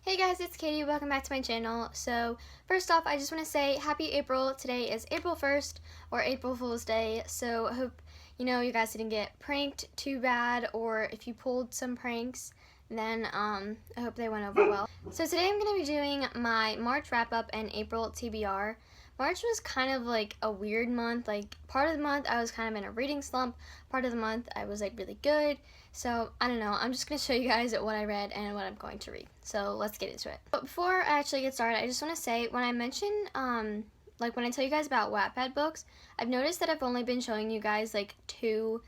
Hey guys, it's Katie. Welcome back to my channel. So, first off, I just want to say happy April. Today is April 1st, or April Fool's Day. So, I hope, you guys didn't get pranked too bad, or if you pulled some pranks, then I hope they went over well. So, today I'm going to be doing my March wrap-up and April TBR. March was kind of like a weird month. Like, part of the month I was kind of in a reading slump. Part of the month I was like really good. So, I don't know, I'm just going to show you guys what I read and what I'm going to read. So, let's get into it. But before I actually get started, I just want to say, when I mention, when I tell you guys about Wattpad books, I've noticed that I've only been showing you guys, like, two,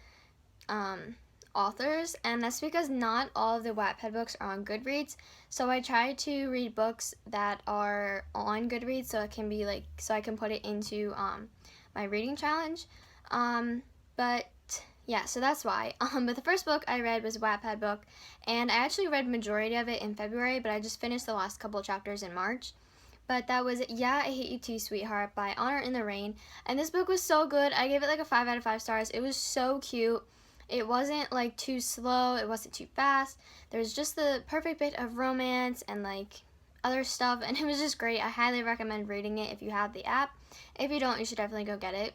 authors, and that's because not all of the Wattpad books are on Goodreads. So, I try to read books that are on Goodreads so it can be, so I can put it into, my reading challenge. Yeah, so that's why. But the first book I read was a Wattpad book, and I actually read majority of it in February, but I just finished the last couple chapters in March. But that was Yeah, I Hate You Too, Sweetheart by Honor in the Rain, and this book was so good. I gave it like a 5 out of 5 stars. It was so cute. It wasn't like too slow, it wasn't too fast. There was just the perfect bit of romance and like other stuff, and it was just great. I highly recommend reading it if you have the app. If you don't, you should definitely go get it.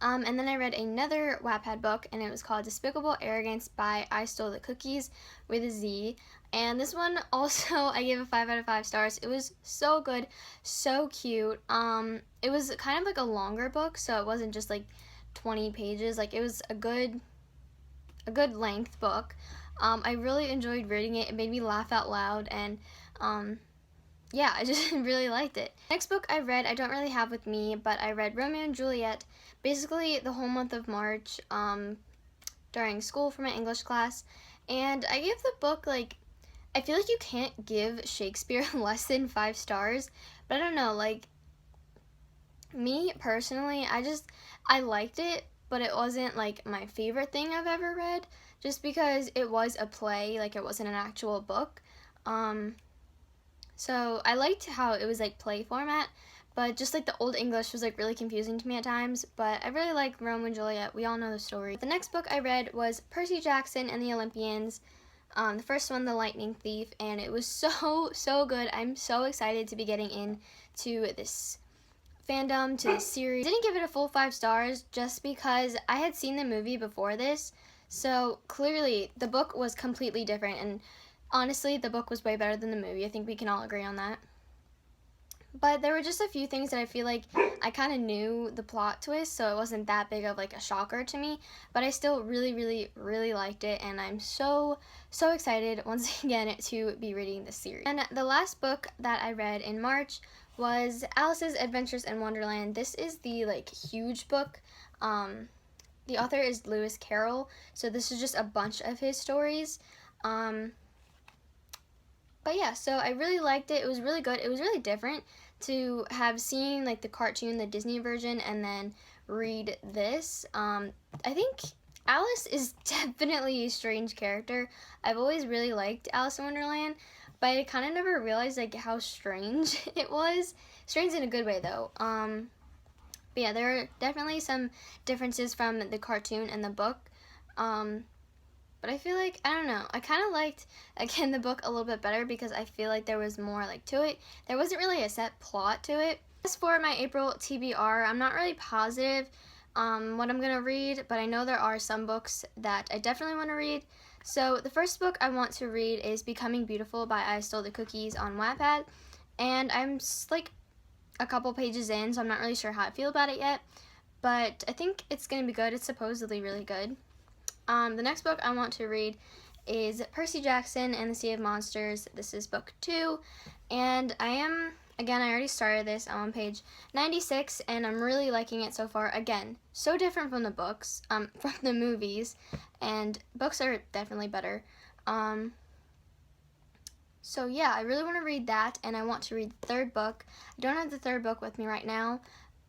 And then I read another Wattpad book, and it was called Despicable Arrogance by I Stole the Cookies with a Z. And this one also I gave a 5 out of 5 stars. It was so good, so cute. It was kind of like a longer book, so it wasn't just like 20 pages. Like, it was a good length book. I really enjoyed reading it. It made me laugh out loud, and yeah, I just really liked it. Next book I read, I don't really have with me, but I read Romeo and Juliet basically the whole month of March during school for my English class. And I gave the book, I feel like you can't give Shakespeare less than 5 stars. But I don't know, me personally, I liked it, but it wasn't like my favorite thing I've ever read, just because it was a play, it wasn't an actual book. So I liked how it was like play format, but just like the Old English was like really confusing to me at times. But I really like Romeo and Juliet. We all know the story. The next book I read was Percy Jackson and the Olympians. The first one, The Lightning Thief, and it was so good. I'm so excited to be getting into this fandom, to this series. I didn't give it a full 5 stars just because I had seen the movie before this, so clearly the book was completely different, and honestly, the book was way better than the movie. I think we can all agree on that. But there were just a few things that I feel like I kind of knew the plot twist, so it wasn't that big of like a shocker to me. But I still really liked it, and I'm so excited once again to be reading this series. And the last book that I read in March was Alice's Adventures in Wonderland. This is the huge book. The author is Lewis Carroll, so this is just a bunch of his stories. But yeah, so I really liked it. It was really good. It was really different to have seen the cartoon, the Disney version, and then read this. I think Alice is definitely a strange character. I've always really liked Alice in Wonderland, but I kind of never realized how strange it was. Strange in a good way though. But yeah, there are definitely some differences from the cartoon and the book. But I feel like, I don't know, I kind of liked, again, the book a little bit better because I feel like there was more to it. There wasn't really a set plot to it. As for my April TBR, I'm not really positive what I'm going to read, but I know there are some books that I definitely want to read. So the first book I want to read is Becoming Beautiful by I Stole the Cookies on Wattpad, and I'm a couple pages in, so I'm not really sure how I feel about it yet, but I think it's going to be good. It's supposedly really good. The next book I want to read is Percy Jackson and the Sea of Monsters. This is book 2, and I already started this. I'm on page 96, and I'm really liking it so far. Again, so different from the books, from the movies, and books are definitely better. So yeah, I really want to read that, and I want to read the third book. I don't have the third book with me right now,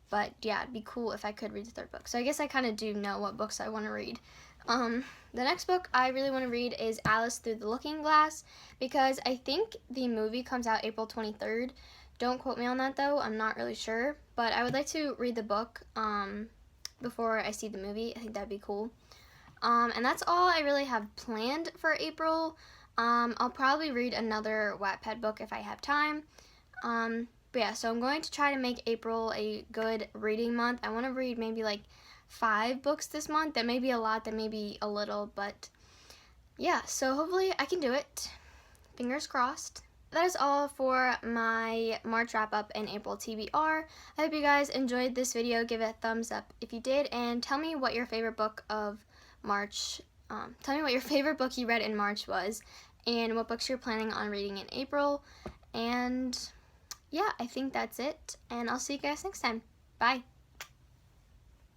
but yeah, it'd be cool if I could read the third book. So I guess I kind of do know what books I want to read. The next book I really want to read is Alice Through the Looking Glass, because I think the movie comes out April 23rd. Don't quote me on that though, I'm not really sure, but I would like to read the book before I see the movie. I think that'd be cool. And that's all I really have planned for April. I'll probably read another Wattpad book if I have time. But yeah, so I'm going to try to make April a good reading month. I want to read maybe like 5 books this month. That may be a lot, that may be a little, but yeah, so hopefully I can do it. Fingers crossed. That is all for my March wrap-up and April TBR. I hope you guys enjoyed this video. Give it a thumbs up if you did, and tell me what your favorite book of March, tell me what your favorite book you read in March was, and what books you're planning on reading in April. And yeah, I think that's it, and I'll see you guys next time. Bye!